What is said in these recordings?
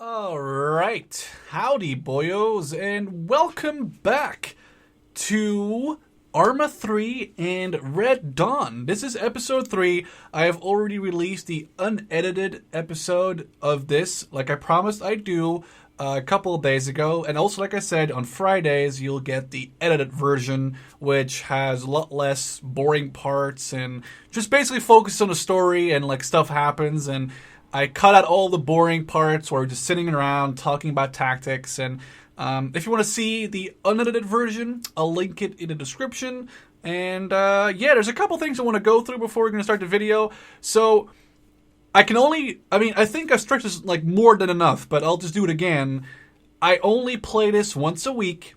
Alright, howdy boyos, and welcome back to ARMA 3 and Red Dawn. This is episode 3. I have already released the unedited episode of this, like I promised I'd do a couple of days ago. And also, like I said, on Fridays you'll get the edited version, which has a lot less boring parts and just basically focuses on the story and like stuff happens. And I cut out all the boring parts where we're just sitting around talking about tactics. And if you want to see the unedited version, I'll link it in the description. And yeah, there's a couple things I want to go through before we're going to start the video. So I think I've stretched this like more than enough, but I'll just do it again. I only play this once a week.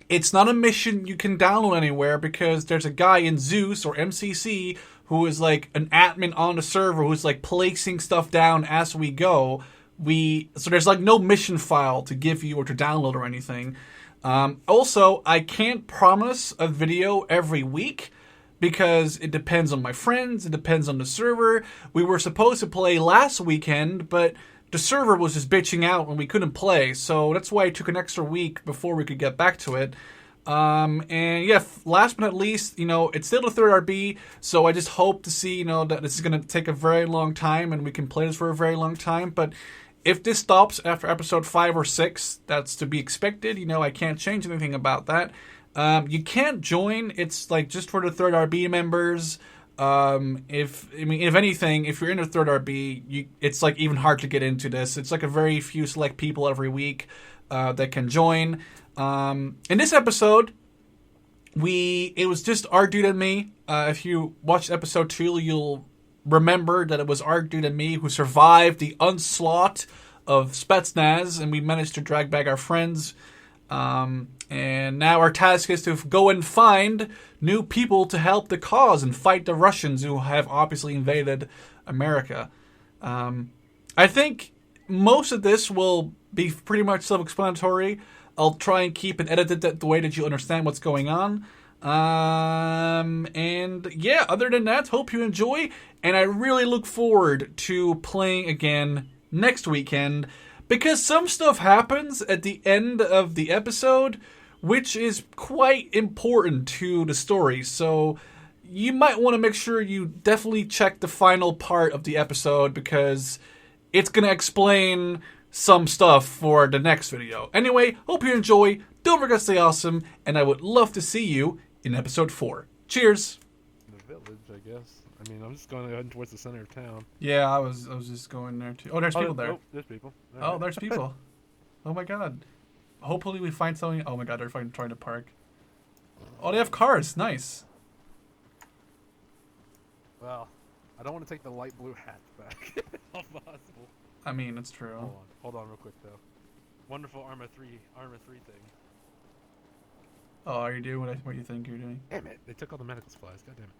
It's not a mission you can download anywhere because there's a guy in ZEUS or MCC who is like an admin on the server who's like placing stuff down as we go. So there's like no mission file to give you or to download or anything. Also, I can't promise a video every week because it depends on my friends, it depends on the server. We were supposed to play last weekend, but the server was just bitching out and we couldn't play, so that's why it took an extra week before we could get back to it. And yeah, last but not least, it's still the third RB, so I just hope to see, that this is going to take a very long time and we can play this for a very long time. But if this stops after episode 5 or 6, that's to be expected. I can't change anything about that. You can't join. It's like just for the third RB members. If anything, if you're in the third RB, it's like even hard to get into this. It's like a very few select people every week that can join. In this episode, it was just our dude and me. If you watched episode 2, you'll remember that it was our dude and me who survived the onslaught of Spetsnaz, and we managed to drag back our friends. And now our task is to go and find new people to help the cause and fight the Russians who have obviously invaded America. I think most of this will be pretty much self-explanatory. I'll try and keep it edited the way that you understand what's going on. And yeah, other than that, hope you enjoy. And I really look forward to playing again next weekend, because some stuff happens at the end of the episode which is quite important to the story. So you might want to make sure you definitely check the final part of the episode, because it's going to explain some stuff for the next video. Anyway, hope you enjoy. Don't forget to stay awesome, and I would love to see you in episode 4. Cheers! The village, I guess. I'm just going ahead towards the center of town. Yeah, I was just going there too. Oh, there's people there. Oh, there's people. Oh, there's people. Oh my god. Hopefully we find something. Oh my god, they're trying to park. Oh, they have cars. Nice. Well, I don't want to take the light blue hat back. If possible. It's true. Hold on real quick though. Wonderful Arma 3 thing. Oh, are you doing what you think you're doing? Damn it! They took all the medical supplies. God damn it.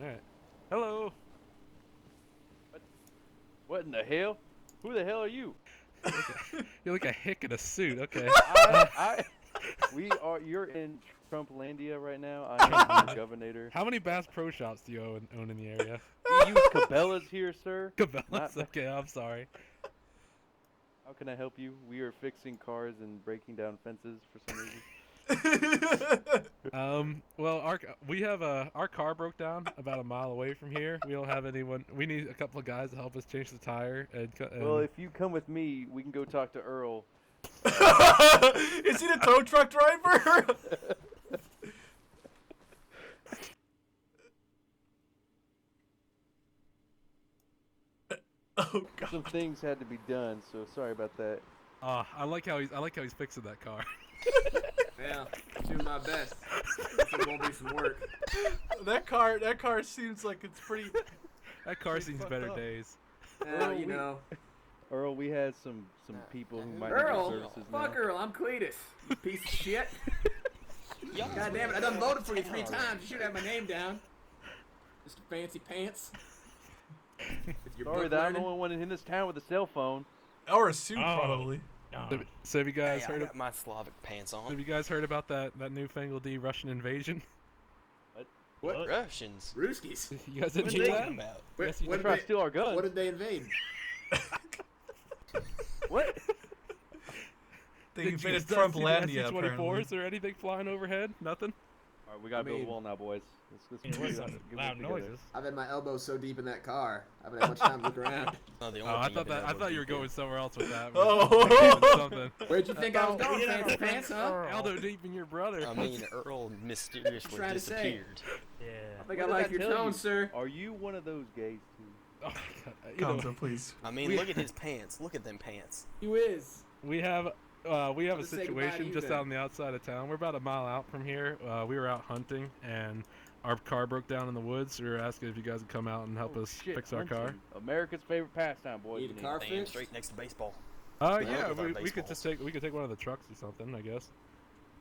All right. Hello. What in the hell? Who the hell are you? You're like a hick in a suit. Okay. You're in Trumplandia right now. I'm the governor. How many Bass Pro Shops do you own in the area? We use Cabela's here, sir. Cabela's? Okay, I'm sorry. How can I help you? We are fixing cars and breaking down fences for some reason. Well, our car broke down about a mile away from here. We don't have anyone. We need a couple of guys to help us change the tire. Well, if you come with me, we can go talk to Earl. Is he the tow truck driver? Oh god. Some things had to be done, so sorry about that. I like how he's fixing that car. Yeah, doing my best. It won't be some work. That car seems like it's pretty. That car seems better days. Earl, we had some people who might need Earl, services fuck now. Earl, I'm Cletus. You piece of shit. God damn it, I done voted for you 3 times. You should have my name down. Mr. Fancy Pants. Sorry that I'm the only one in this town with a cell phone. Or a suit, probably. So have you guys I heard got my Slavic pants on. Have you guys heard about that newfangled Russian invasion? What Russians? Rooskies. You guys What didn't are you hear talking that? about? Wait, Yes, you what did. Try to steal our guns. What did they invade? What? They Did you invaded guys see the Trumplandia, apparently. SC-24s or anything flying overhead? Nothing? Alright, we gotta build a mean- wall now, boys. Let's It get was it some get loud it together. noises. I've had my elbow so deep in that car. I haven't had much time to look around. Oh, the Oh, only I thing thought been I able thought to you were do going somewhere else with that. Oh. Something. Where'd you think I was going, You know, fancy pants, huh? Elder deep in your brother. I mean, Earl mysteriously Trying to say. disappeared. Yeah. I think What I did like I your tell tone, you? sir. Are you one of those gays too? Oh, God. You know, Gonzo, please. I mean, look at his pants. Look at them pants. You is. we have a Let's say goodbye to situation you just then. out on the outside of town. We're about a mile out from here. We were out hunting and our car broke down in the woods. We were asking if you guys would come out and help Oh, us shit, fix our car. hunting. America's favorite pastime, boys. Need a and car men. Damn, fixed? straight next to baseball. Yeah, Yeah, with our we could baseballs. just take one of the trucks or something, I guess.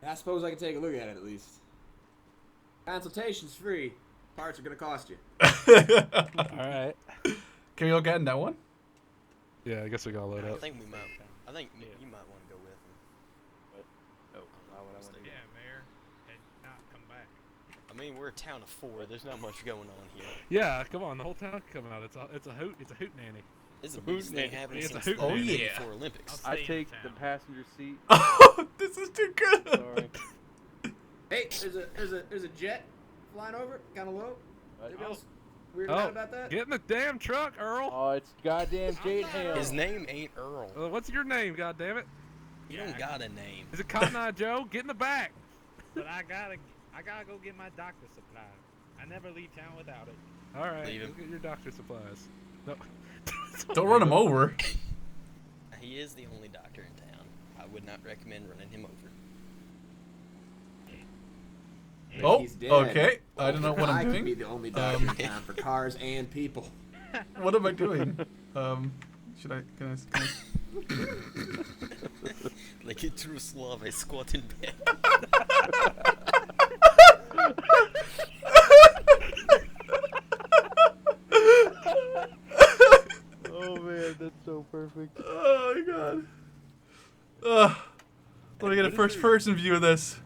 I suppose I can take a look at it at least. Consultation's free. Parts are gonna cost you. All right. Can we all get in that one? Yeah, I guess we gotta load I up. think we might. I think you might want to go with him. Oh, not what I wanna do. Yeah, Mayor. And not come back. I mean, we're a town of 4. There's not much going on here. Yeah, come on, the whole town can come out. It's a hoot nanny. It's a Hoot beast thing nanny. happening It's a since hoot the nanny. '84 Oh, yeah. Olympics. I'll I stay in take the town. passenger seat. Oh, this is too good. Sorry. Hey, there's a jet flying over, kind of low. Anything else weird Oh, about that? get in the damn truck, Earl. Oh, it's goddamn Jade Ham. His name ain't Earl. What's your name, goddammit? You don't got a name. Is it Cotton Eye Joe? Get in the back. But I gotta go get my doctor supplies. I never leave town without it. All right, Leave him. go get your doctor supplies. No. Don't run him over. He is the only doctor in town. I would not recommend running him over. Oh, He's dead. okay. I don't know what I I'm could be doing. the only doctor in town for cars and people. What am I doing? Should I? Can I? Like a true Slav, I squat in bed. Oh man, that's so perfect. Oh my god. Let me get a first-person view of this.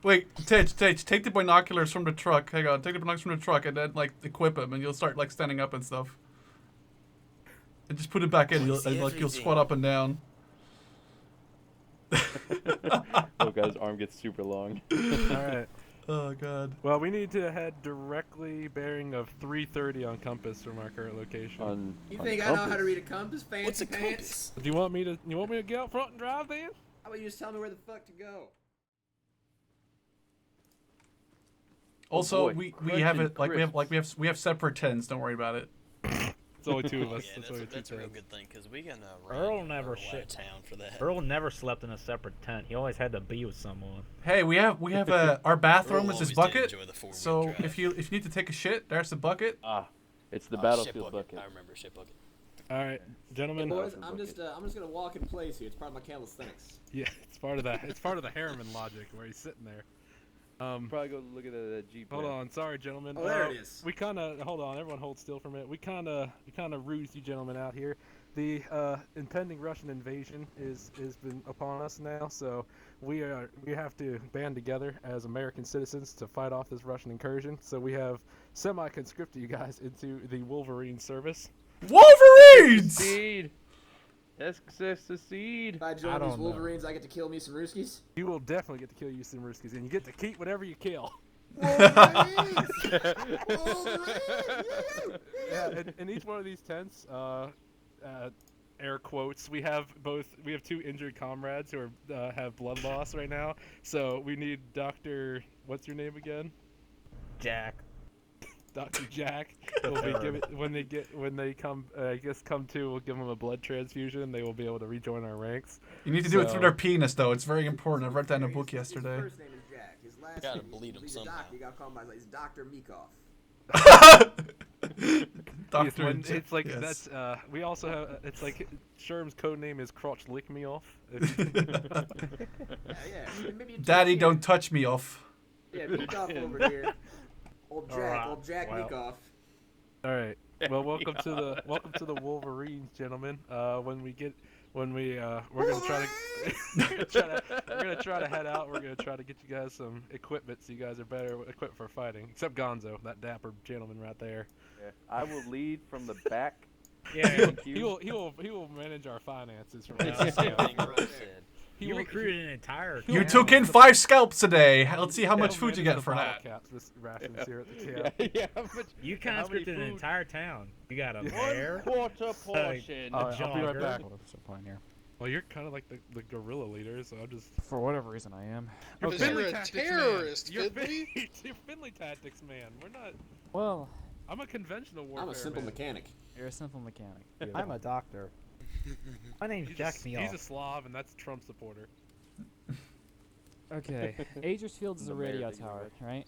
Wait, Titch, take the binoculars from the truck. Hang on, take the binoculars from the truck and then like equip them, and you'll start like standing up and stuff. And just put it back in, I you'll, see and like you'll everything. squat up and down. Oh, guy's arm gets super long. All right. Oh god. Well, we need to head directly bearing of 3:30 on compass from our current location. On, You on think I know how to compass. read a compass, fancy What's a pants? compass? Do you want me to get out front and drive then? How about you just tell me where the fuck to go? Also, boy, we have crunching it we have separate tents. Don't worry about it. It's only two of us. Yeah, That's only that's two a real tents. good thing because we gonna Earl run never Earl out shit. of town for that. Earl never slept in a separate tent. He always had to be with someone. Hey, we have our bathroom Earl is this always did bucket. enjoy the four-wheel So drive. if you need to take a shit, there's the bucket. Ah, it's the Shit battlefield bucket. I remember shit bucket. All right, gentlemen. Boys, I'm just gonna walk in place here. It's part of my calisthenics. Yeah, it's part of that. It's part of the Harriman logic where he's sitting there. Probably go look at the Jeep. Hold now. on, sorry, gentlemen. Oh, there it is. We kind of hold on. Everyone, hold still for a minute. We kind of rused you gentlemen out here. The impending Russian invasion is been upon us now, so we have to band together as American citizens to fight off this Russian incursion. So we have semi-conscripted you guys into the Wolverine service. Wolverines. Seed. Access to seed. If I join I these don't know. Wolverines, I get to kill me some Ruskies. You will definitely get to kill you some Ruskies, and you get to keep whatever you kill. Wolverines! Yeah, in each one of these tents, air quotes, we have two injured comrades who are have blood loss right now. So we need Dr. What's your name again? Jack. Dr. Jack. Will be when they come come to. We'll give them a blood transfusion. They will be able to rejoin our ranks. You need to do it through So- their penis, though. It's very important. I read that in a book yesterday. His first name is Jack. His last Gotta name bleed him he's a somehow. doctor. You gotta call him by he's Dr. Meekoff. Yes, Doctor. when- it's like yes. that's we also have it's like Sherm's code name is Crotch Lick Me Off. Yeah. Maybe you Daddy, check don't in. touch me off. Yeah, Meekoff over here. Old Alright, Jack wow. Meekoff. All right. Well, welcome to the Wolverines, gentlemen. We're gonna try to head out. We're gonna try to get you guys some equipment so you guys are better equipped for fighting. Except Gonzo, that dapper gentleman right there. Yeah. I will lead from the back Yeah, He will manage our finances from That's now the same on. thing Roll said. you recruited an entire. You town. took in 5 scalps today. Let's see how much He'll food you manage get the for bottle that. caps, this rations here at the camp. Yeah, how much? You how many conscripted an food? entire town. You got a One bear. quarter portion. I'll be right jogger. back. What's the plan here? Well, you're kind of like the guerrilla leader, so I'll just. For whatever reason, I am. You're Okay. Finley You're a tactics terrorist, man. You're Finley. You're Finley tactics man. We're not. Well, I'm a conventional warfare I'm a simple man. mechanic. you're a simple mechanic. I'm a doctor. My name's Jack He's Meow. a Slav, and that's a Trump supporter. Okay, Agersfield is a radio tower, right?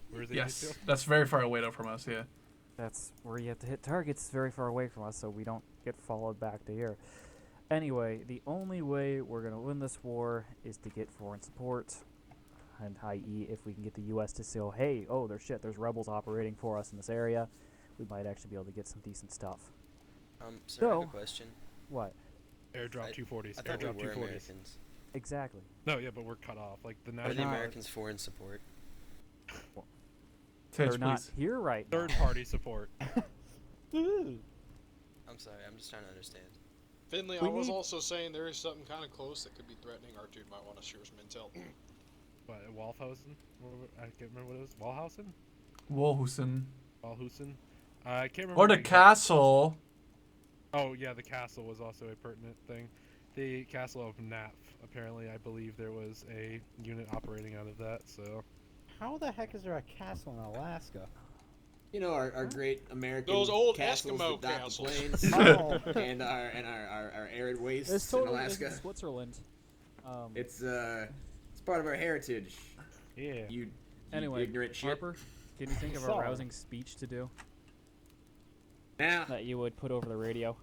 Where's the Yes, initial? that's very far away though from us. Yeah. That's where you have to hit targets very far away from us so we don't get followed back to here. Anyway, the only way we're going to win this war is to get foreign support, and i.e. if we can get the U.S. to say, oh, hey, oh, there's rebels operating for us in this area, we might actually be able to get some decent stuff. Sir, I have So- a question. What? Airdrop I- 240s. I thought we Airdrop were 240s. Americans. Exactly. No, yeah, but we're cut off. Like the Are the national not- Americans foreign support? Titch, They're not please. here right now. third-party support. I'm sorry, I'm just trying to understand. Finley, We I was need- also saying there is something kind of close that could be threatening. Our dude might want to share some intel. What, Walhausen? I can't remember what it was. Walhausen? Wolhusen. Walhusen? I can't remember. Or the exact- castle. Oh, yeah, the castle was also a pertinent thing. The castle of Nap. Apparently, I believe there was a unit operating out of that, so... How the heck is there a castle in Alaska? You know our great American Those old castles Eskimo that dot castles. the plains Oh, and our arid wastes It's in totally Alaska. Switzerland. It's part of our heritage. Yeah. You Anyway, ignorant shit. Harper, can you think of a Sorry. rousing speech to do Now that you would put over the radio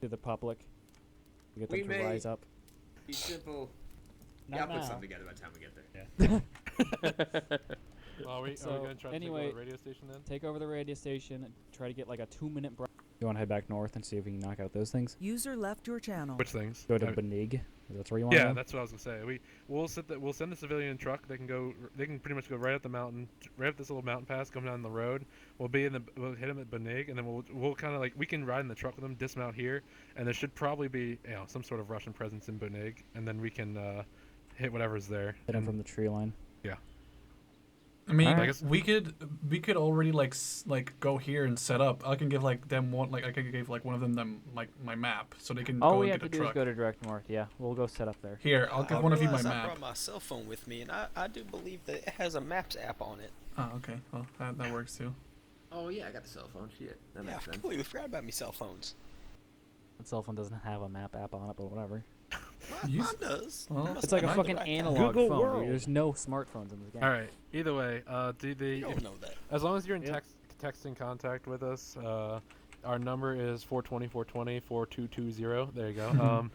to the public to get We them to may- rise up? be simple. not Yeah, I'll put now. something together by the time we get there. Well, are we So, going to try to anyway, take over the radio station then? Take over the radio station and try to get like a 2-minute break. You want to head back north and see if we can knock out those things? User left your channel. Which things? Go to I- Benig. That's where you want to Yeah, go? that's what I was gonna say. We'll send the civilian truck. They can go. They can pretty much go right up the mountain, right up this little mountain pass, come down the road. We'll we'll hit them at Benig, and then we'll kind of like we can ride in the truck with them, dismount here, and there should probably be some sort of Russian presence in Benig, and then we can hit whatever's there. Hit them And- from the tree line. I mean, Alright. I guess- we could already like go here and set up. I can give like them one I can give like one of them like my map so they can All go we and have get to a do is truck. go to direct north. Yeah, we'll go set up there. Here, I'll give I one of you my realized I map. brought my cell phone with me, and I do believe that it has a Maps app on it. Oh, okay. Well, that works too. Oh yeah, I got the cell phone. Shit, that Yeah, I makes sense. completely forgot about me cell phones. The cell phone doesn't have a map app on it, but whatever. Mine Use- does. well, Must It's like a have fucking the right analog Google phone. World. Dude. There's no smartphones in this game. All right. Either way, do the You don't know that. as long as you're in Yep. texting contact with us, our number is 420-420-4220. There you go.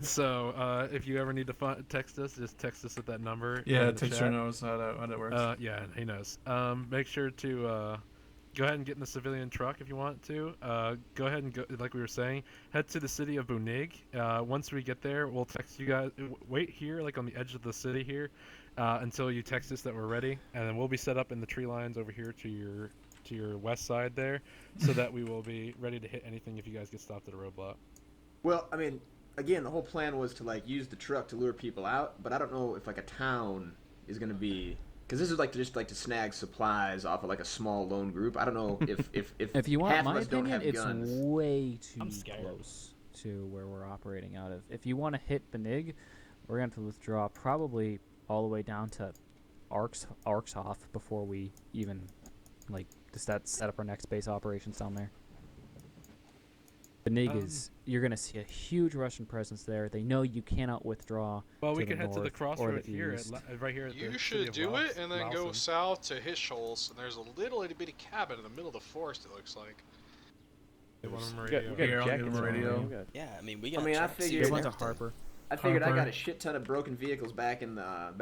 So if you ever need to text us, just text us at that number. Yeah, in the Titcher chat. knows how that works. Yeah, he knows. Make sure to go ahead and get in the civilian truck if you want to. Go ahead and go, like we were saying, head to the city of Bunig. Once we get there, we'll text you guys. Wait here, like on the edge of the city here, until you text us that we're ready, and then we'll be set up in the tree lines over here to your west side there, so that we will be ready to hit anything if you guys get stopped at a roadblock. Well, I mean, again, the whole plan was to like use the truck to lure people out, but I don't know if like a town is gonna be. Because this is like to snag supplies off of like a small lone group. I don't know if If you want half my of us don't opinion, have it's guns. way too I'm scared. close to where we're operating out of. If you want to hit Benig, we're going to have to withdraw probably all the way down to Arkshof before we even like set up our next base operations down there. Benig is you're going to see a huge Russian presence there. They know you cannot withdraw. Well, we to the can head to the north or crossroad the here, east. right here. At the You city should of do Laos- it and then go Laosen. south to Hischels, and there's a little itty bitty cabin in the middle of the forest. It looks like. They want them We got- radio. we got Here, I'll give jackets him a on, radio. we got- Yeah, I mean, we I got. mean, I tracksuits figured- and Give one to everything. Harper. I figured I Harper. got a shit ton of broken vehicles back in our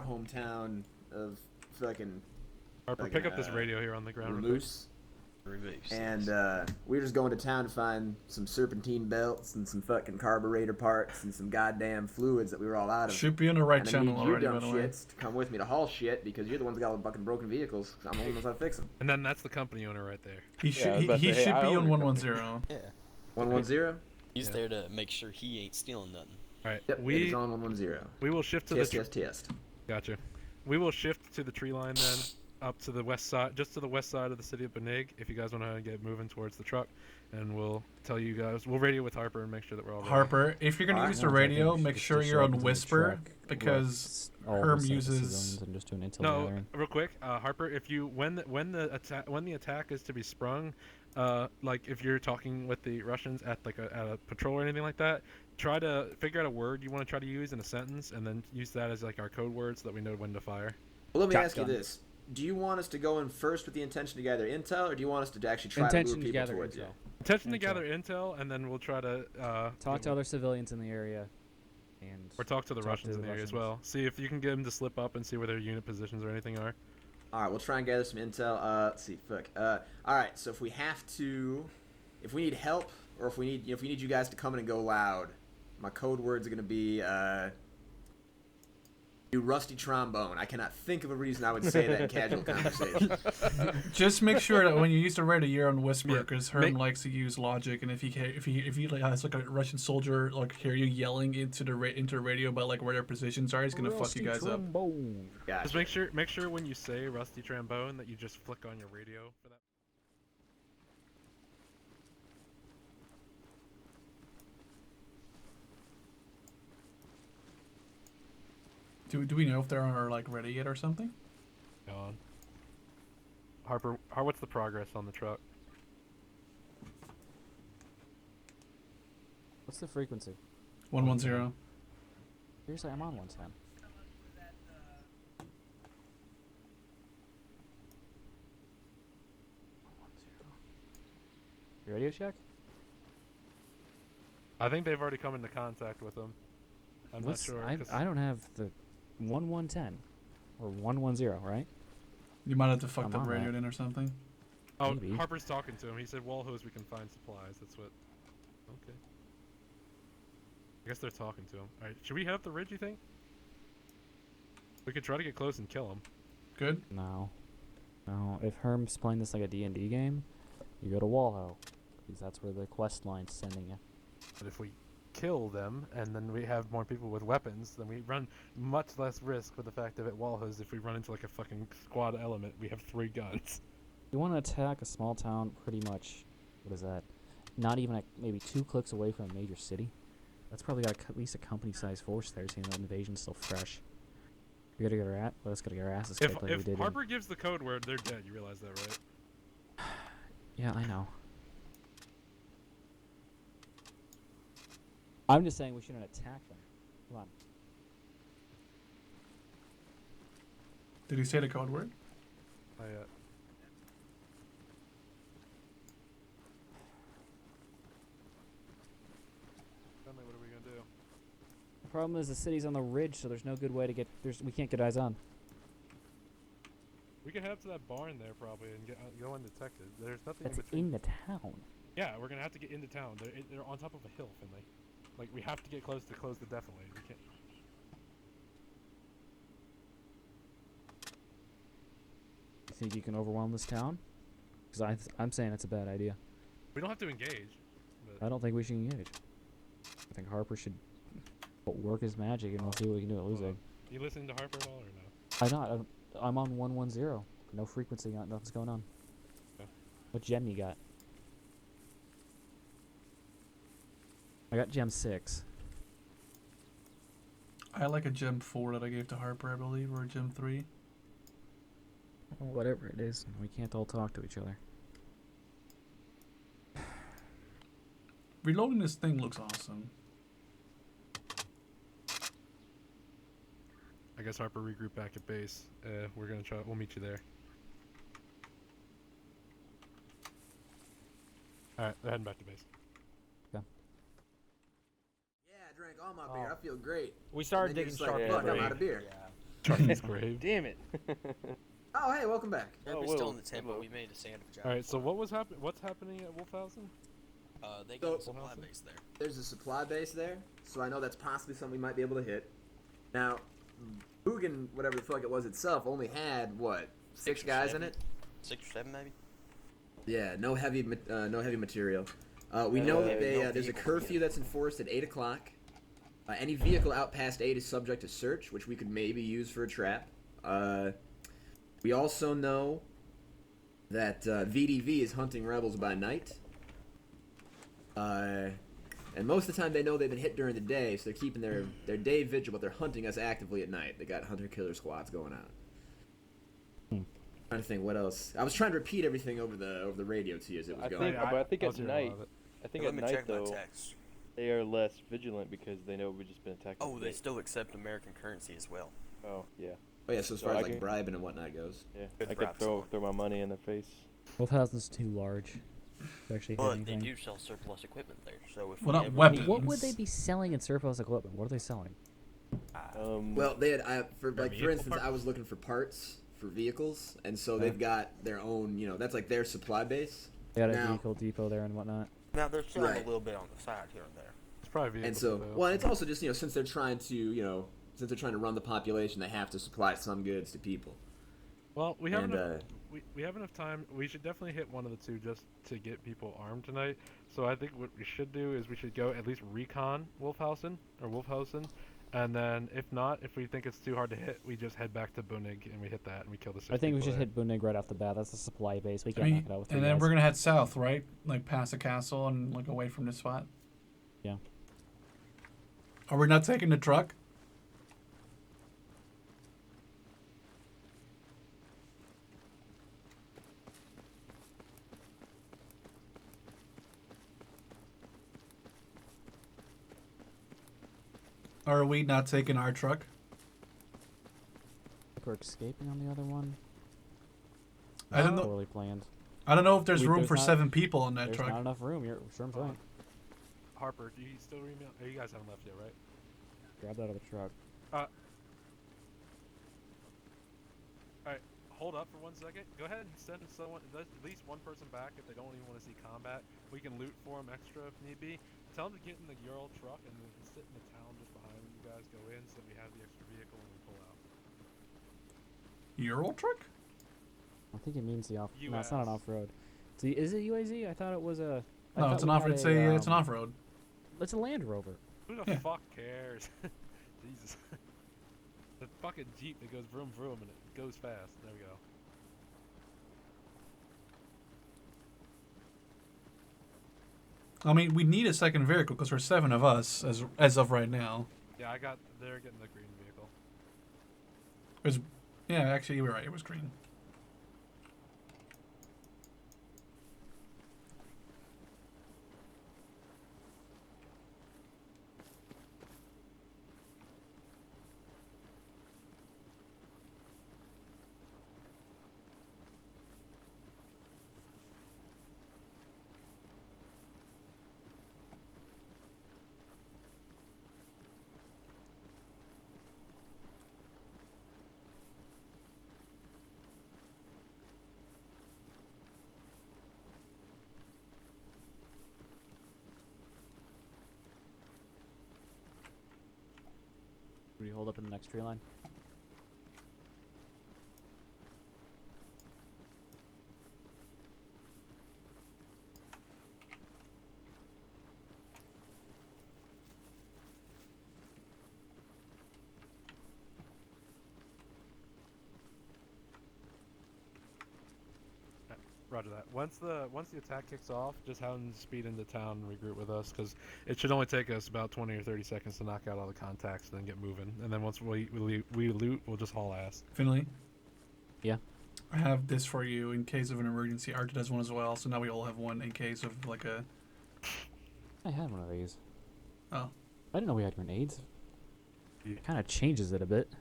hometown of fucking Harper, like, pick up this radio here on the ground. real quick. Moose. Reverse. And we were just going to town to find some serpentine belts and some fucking carburetor parts and some goddamn fluids that we were all out of. Should be on the right and I channel need you already, by dumb the way. shits to come with me to haul shit because you're the ones that got all the fucking broken vehicles. I'm the only ones that fix them. And then that's the company owner right there. He I should was about to he say, should I be own on your 110. Yeah. 110. He's there to make sure he ain't stealing nothing. All right. Yep, it we is on 110. we will shift to Test. Gotcha. We will shift to the tree line then, up to the west side, just to the west side of the city of Benig. If you guys want to get moving towards the truck, and we'll tell you guys. We'll radio with Harper and make sure that we're all ready. Harper, if you're gonna Alright. use the radio, make sure you're on whisper because all of Herm us as uses. civilians and just do an intel No, gathering. real quick, Harper. If you when the attack is to be sprung, like if you're talking with the Russians at like at a patrol or anything like that, try to figure out a word you want to try to use in a sentence, and then use that as like our code word so that we know when to fire. Well, let me ask you Shotgun. this. Do you want us to go in first with the intention to gather intel, or do you want us to actually try Intention to to lure people gather towards intel. you? Intention to Intel. gather intel, and then we'll try to Talk to other civilians in the area, and or talk to the talk Russians to in the the area as Russians. well. See if you can get them to slip up and see where their unit positions or anything are. All right, we'll try and gather some intel. Let's see. Fuck. All right. So if we need help, or if we need you guys to come in and go loud, my code words are gonna be you rusty trombone. I cannot think of a reason I would say that in casual conversation. Just make sure that when you use the radio, you're on whisper Yeah, because Herm likes to use logic, and if he like, has like a Russian soldier like hear you yelling into the radio about like where their positions are, he's gonna fuck you guys up. Gotcha. Just make sure when you say rusty trombone that you just flick on your radio for that. Do we know if they're like ready yet or something? Go on. Harper, what's the progress on the truck? what's the frequency? 110. Seriously, I'm on 110. Radio check? I think they've already come into contact with them. I'm What's- not sure. I 'cause- don't have the 1110 or 110, right? You might have to fuck I'm the on radio that. in or something. Oh, maybe. Harper's talking to him. He said, "Walhose, we can find supplies." That's what. Okay. I guess they're talking to him. All right, should we head up the ridge? You think? We could try to get close and kill him. Good. No. No, if Herm's playing this like a D&D game, you go to Walho, because that's where the quest line's sending you. But if we kill them and then we have more people with weapons, then we run much less risk with the fact that at Walhose, if we run into like a fucking squad element, we have 3 guns. You want to attack a small town pretty much, what is that, not even maybe 2 clicks away from a major city? That's probably got at least a company-sized force there, seeing that invasion's still fresh. We gotta get let's gotta get our asses kicked like we If did. Harper gives the code word, they're dead. You realize that, right? Yeah, I know. I'm just saying we shouldn't attack them. Come on. Did he say the code word? I, Tell me, what are we gonna do? The problem is the city's on the ridge, so there's no good way to get. We can't get eyes on. We can head up to that barn there probably and go undetected. There's nothing That's in between. in the town. Yeah, we're gonna have to get into town. They're on top of a hill, Finley. Like we have to get close to close the defilade. We can't. You think you can overwhelm this town? Because I'm saying it's a bad idea. We don't have to engage. But I don't think we should engage. I think Harper should work his magic, and we'll see what we can do at losing. You listening to Harper at all or no? I'm not. I'm on 110. No frequency. Nothing's going on. Okay. What gem you got? I got gem 6. I like a gem 4 that I gave to Harper, I believe, or a gem 3. Whatever it is, we can't all talk to each other. Reloading this thing looks awesome. I guess Harper regroup back at base. We're gonna try. We'll meet you there. All right, they're heading back to base. Yeah, I drank all my beer. I feel great. We started And then digging you're just like, Sharpie's fuck, I'm grave. out of beer. Sharpie's grave. Damn it. Oh, Oh, hey, welcome back. Yeah, Oh, we're still whoa, in the tent, hello. but we made a sandwich out. All right. So of what was what's happening at Wolfhausen? They got a So- supply base there. There's a supply base there, so I know that's possibly something we might be able to hit. Now, Boogan, whatever the fuck it was itself, only had, what, six or guys in seven. it? 6 or 7 maybe. Yeah, no heavy material. We know that no there's a vehicle curfew that's enforced at 8 o'clock. Any vehicle out past 8 is subject to search, which we could maybe use for a trap. We also know that VDV is hunting rebels by night. And most of the time they know they've been hit during the day, so they're keeping their day vigil, but they're hunting us actively at night. They got hunter-killer squads going on. Trying to think what else. I was trying to repeat everything over the radio to you as it was going. But I think was at hearing a lot night, of it. I think Let at me night check my though, text. they are less vigilant because they know we've just been attacked. Oh, they today. still accept American currency as well. Oh yeah, Oh yeah, so as So far I as like can- bribing and whatnot goes. yeah. Good I for could throw my money in their face. Wolfhausen's too large to actually hit But anything. they do sell surplus equipment there, so if Well, we not ever weapons. need- What would they be selling in surplus equipment? What are they selling? Well, they had for vehicle instance, parts? I was looking for parts for vehicles, and so they've got their own. That's like their supply base. They got a Now- vehicle depot there and whatnot. Now they're selling Right. a little bit on the side here and there. It's probably And vehicles. so, though. well, it's also just since they're trying to since they're trying to run the population, they have to supply some goods to people. Well, we have And, enough. We have enough time. We should definitely hit one of the two just to get people armed tonight. So I think what we should do is we should go at least recon Wolfhausen, and then if not, if we think it's too hard to hit, we just head back to Bunig and we hit that and we kill the. 6 I think we people should there. hit Bunig right off the bat. That's a supply base. We I can mean, knock it out with three and then guys. we're gonna head south, right? Like past the castle and like away from this spot. Yeah. Are we not taking the truck? Are we not taking our truck? We're escaping on the other one. I don't know. Poorly planned. I don't know if there's room There's for not- 7 people on that There's truck. not enough room. You're sure I'm saying. Harper, do you still email? Oh, you guys haven't left yet, right? Grab that other truck. Alright, hold up for 1 second. Go ahead and send someone, at least one person back if they don't even want to see combat. We can loot for them extra if need be. Tell them to get in the Ural truck and then sit in the town just behind when you guys go in so we have the extra vehicle when we pull out. Ural truck? I think it means the off. No, it's not an US. off-road. See, is it UAZ? I thought it was a. I No, thought it's an we off. had It's a, it's an off-road. It's a Land Rover. Who the Yeah. fuck cares? Jesus. The fucking Jeep that goes vroom vroom and it goes fast. There we go. I mean, we need a second vehicle because there's 7 of us as of right now. Yeah, they're getting the green vehicle. There's, yeah, actually, you were right. It was green. Will you hold up in the next tree line? Roger that. Once the attack kicks off, just have them speed into town and regroup with us, because it should only take us about 20 or 30 seconds to knock out all the contacts, and then get moving. And then once we loot, we'll just haul ass. Finley? Yeah. I have this for you in case of an emergency. Art does one as well, so now we all have one in case of like a... I had one of these. Oh. I didn't know we had grenades. Yeah. It kind of changes it a bit.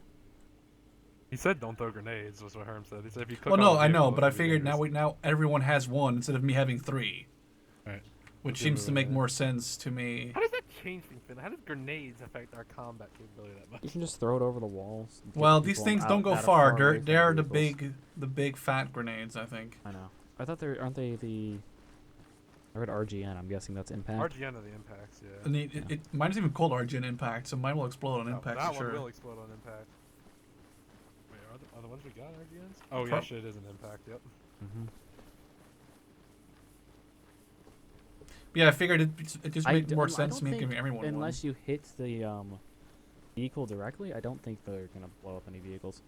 He said don't throw grenades, was what Herm said. He said if you cook Well, on no, a I know, vehicle, but I it'll be figured dangerous. now everyone has one instead of me having 3. Right. which Good seems to move, make yeah. more sense to me. How does that change things, Finn? How does grenades affect our combat capability that much? You can just throw it over the walls. and get Well, these people things out- don't go that are far. away from They're the vehicles. big fat grenades, I think. I know. I thought aren't they the? I read RGN. I'm guessing that's impact. RGN are the impacts, yeah. And mine's even called RGN impact, so mine will explode on Oh, impact that for sure. one will explode on impact. Wait, are the ones we got RGNs? Oh, Pro- yeah, shit, it is an impact, yep. Mm-hmm. Yeah, I figured it just made more I sense don't to me think giving everyone unless one. you hit the vehicle directly, I don't think they're gonna blow up any vehicles.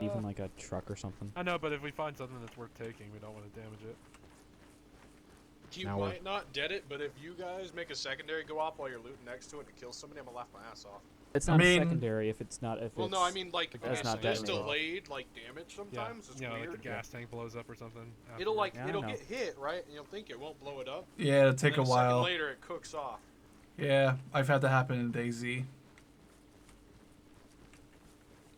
Even like a truck or something. I know, but if we find something that's worth taking, we don't want to damage it. You Now we're- might not get it, but if you guys make a secondary go off while you're looting next to it to kill somebody, I'm gonna laugh my ass off. It's I not mean- a secondary if it's not. Well, no, I mean like that's okay, not there's detonated. delayed like damage sometimes. It's yeah, weird. like the gas tank blows up or something. It'll like Yeah, I it'll know. get hit right, and you'll think it won't blow it up. Yeah, it'll and take then a second while. later, it cooks off. Yeah, I've had that happen in DayZ.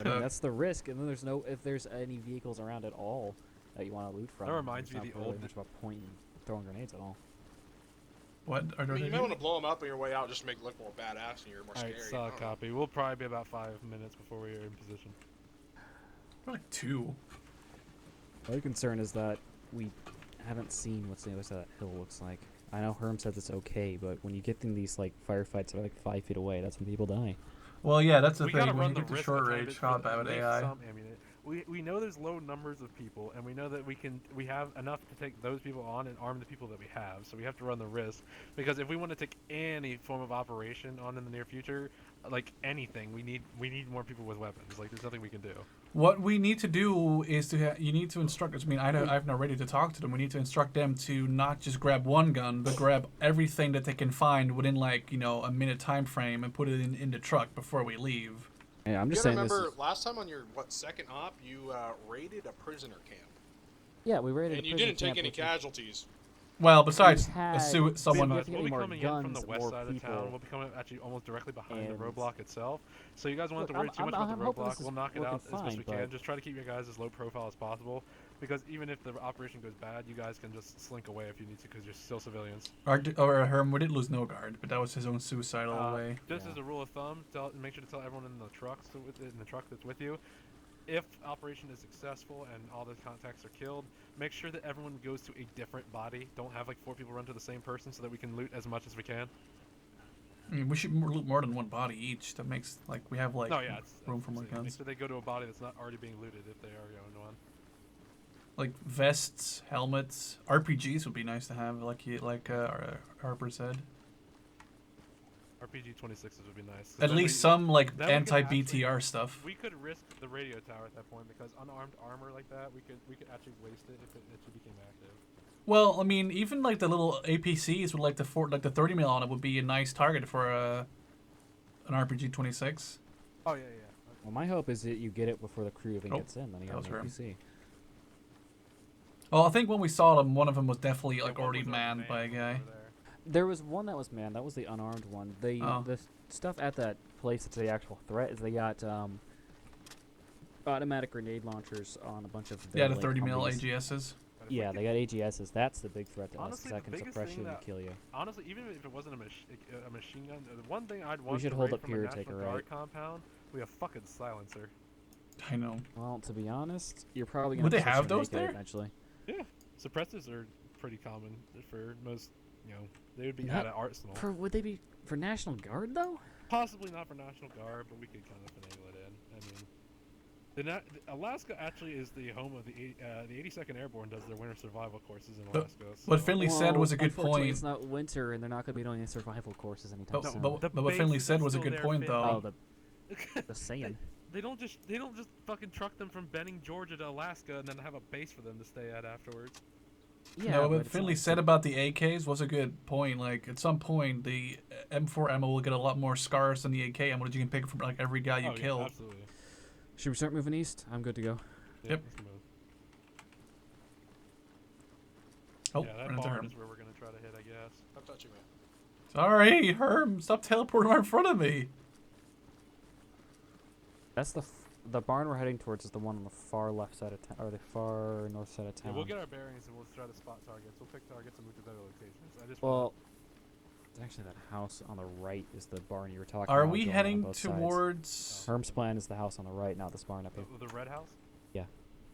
I mean, that's the risk, and then there's no if there's any vehicles around at all that you want to loot from. That reminds there's me not of the really old- much of a point in throwing grenades at all. What are I mean, you they? might want to blow them up on your way out just to make it look more badass and you're more Alright, scary. I solid don't know. copy. We'll probably be about 5 minutes before we are in position. Like 2. My concern is that we haven't seen what's the other side of that hill looks like. I know Herm says it's okay, but when you get in these like firefights that are like 5 feet away, that's when people die. Well, yeah, that's the We gotta thing. When run you the get to risk short of trying range to combat with make AI. some ammunition. We know there's low numbers of people, and we know that we have enough to take those people on and arm the people that we have. So we have to run the risk, because if we want to take any form of operation on in the near future, like anything, we need more people with weapons. Like there's nothing we can do. What we need to do is you need to instruct us. I mean, I've not ready to talk to them. We need to instruct them to not just grab one gun, but grab everything that they can find within like a minute time frame and put it in the truck before we leave. Yeah, I'm You just gotta saying this. remember, last time on your second op, you raided a prisoner camp, Yeah, we raided. and a you prison didn't take camp any with- casualties. Well, besides had- someone. we But have to get we'll be more coming in from the guns, west more side of people. town. We'll be coming actually almost directly behind the and- roadblock itself. So you guys won't have Look, to worry I'm- too much I'm- about I'm the hoping roadblock. this is We'll knock it working out as best fine, we but- can. Just try to keep you guys as low profile as possible, because even if the operation goes bad, you guys can just slink away if you need to, because you're still civilians. Or Herm, we did lose no guard, but that was his own suicidal way. Just Yeah. as a rule of thumb, make sure to tell everyone in the truck that's with you, if operation is successful and all the contacts are killed, make sure that everyone goes to a different body. Don't have like 4 people run to the same person, so that we can loot as much as we can. I mean, we should loot more than one body each. That makes we have like No, yeah, room for more Make guns. sure they go to a body that's not already being looted if they are going on. Like vests, helmets, RPGs would be nice to have, like Harper said. RPG 26s would be nice. At least some like then we could anti-BTR stuff. We could risk the radio tower at that point, because unarmed armor like that, we could actually waste it if it actually became active. Well, I mean, even like the little APCs with like the 30 mil on it would be a nice target for an RPG 26. Oh yeah. Well, my hope is that you get it before the crew even Oh, gets in. Then you that have was an Herm. APC. Well, I think when we saw them, one of them was definitely like One already was manned by a over guy. there. There was one that was manned. That was the unarmed one. Oh. The stuff at that place that's the actual threat is they got automatic grenade launchers on a bunch of Yeah, their, the 30 mil Humvees. AGSs. But if we Yeah, could- they got AGSs. That's the big threat to us. Honestly, That the can biggest suppress thing you and that- kill you. Honestly, even if it wasn't a machine gun, the one thing I'd want should to hold raid up from a here to National take a Guard right. compound, we have fucking silencer. I know. Well, to be honest, you're probably gonna Would they switch have to those naked there? eventually. Yeah, suppressors are pretty common for most. They would be Not at an arsenal. Would they be for National Guard though? Possibly not for National Guard, but we could kind of finagle it in. I mean, Alaska actually is the home of the 82nd Airborne does their winter survival courses in But Alaska. what so- Finley said was a good Unfortunately, point. It's not winter, and they're not going to be doing any survival courses anytime But, soon. but, The but what Finley bases said are was a still good there, point, Finley. though. the saying. They don't just fucking truck them from Benning, Georgia to Alaska and then have a base for them to stay at afterwards. Yeah, no, but what it's Finley not said the- about the AKs was a good point. Like, at some point, the M4 ammo will get a lot more scars than the AK ammo that you can pick from like every guy you Oh, yeah, kill. absolutely. Should we start moving east? I'm good to go. Yeah, Yep. let's move. Oh, Yeah, that run into barn Herm. is where we're gonna try to hit, I guess. Stop touching me. Sorry, Herm, stop teleporting right in front of me. That's The barn we're heading towards is the one on the far left side of town, or the far north side of Yeah, town. we'll get our bearings and we'll try to spot targets. We'll pick targets and move to better locations. I just Well, it's actually that house on the right is the barn you were talking Are about. we going on heading both sides. towards? Herm's plan is the house on the right, not this barn up here. the red house.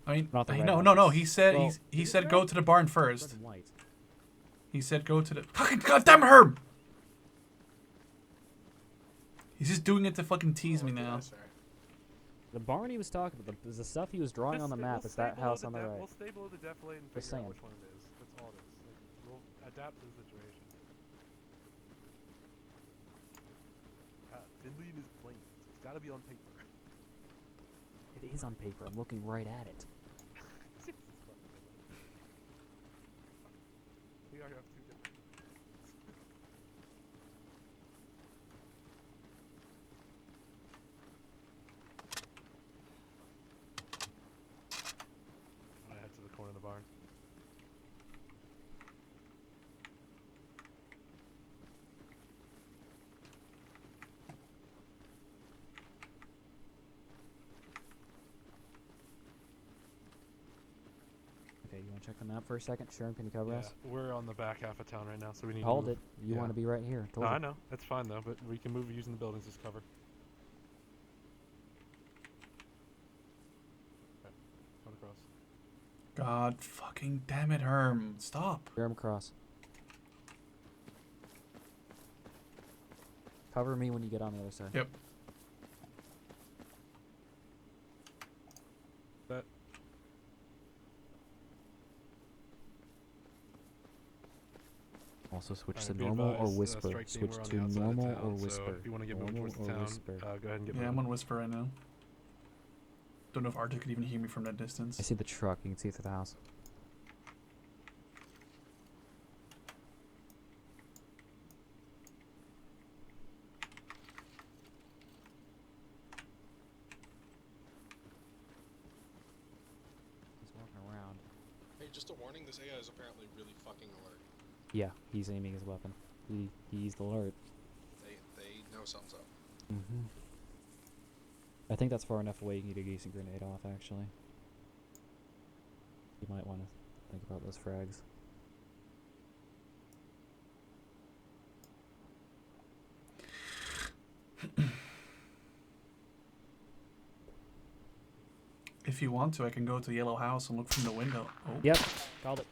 I mean, Not the red no, house. no, no. He said Well, he is it said red? go to the barn Red first. and white. He said go to the fucking goddamn Herb. He's just doing it to fucking tease me now. The barn he was talking about, the stuff he was drawing on the map is that house on the right. We'll stay below the defilade and Just figure saying. out which one it is. That's all it is. Like, we'll adapt to the situation. Finley is plain. It's got to be on paper. It is on paper. I'm looking right at it. We already have two different. I'm gonna head to the corner of the barn. Okay, you want to check the map for a second? Sherm, can you cover Yeah, us? we're on the back half of town right now, so we need Hold to it. move. You Yeah. want to be right here. Told No, you. I know. That's fine though, but we can move using the buildings as cover. Okay. Coming across. God fucking damn it, Herm. Stop. Sherm cross. Cover me when you get on the other side. Yep. That. Also switch Alright, to be normal or advised, whisper. strike team, Switch we're on to the outside of normal town, or so whisper. if you want to get moving Normal towards the or town, whisper. go ahead and get Yeah, moving. I'm on whisper right now. Don't know if Arthur could even hear me from that distance. I see the truck. You can see it through the house. He's walking around. Hey, just a warning, this AI is apparently really fucking alert. Yeah, he's aiming his weapon. He's alert. They know something's up. Mm-hmm. I think that's far enough away you can get a decent grenade off, actually. You might want to think about those frags. If you want to, I can go to the yellow house and look from the window. Oh. Yep, called it.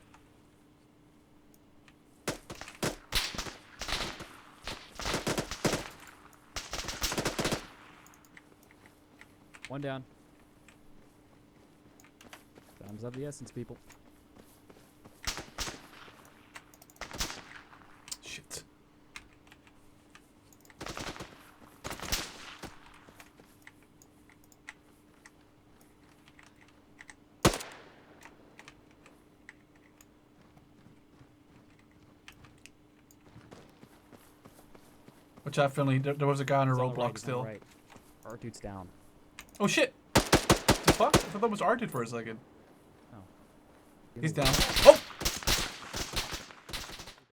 One down. Time's of the essence, people. Shit. Watch out, Finley. There was a guy on a He's on the roadblock right, he's on the still. right. Our dude's down. Oh shit! The fuck? I thought that was Arted for a second. Oh. He's down. Oh!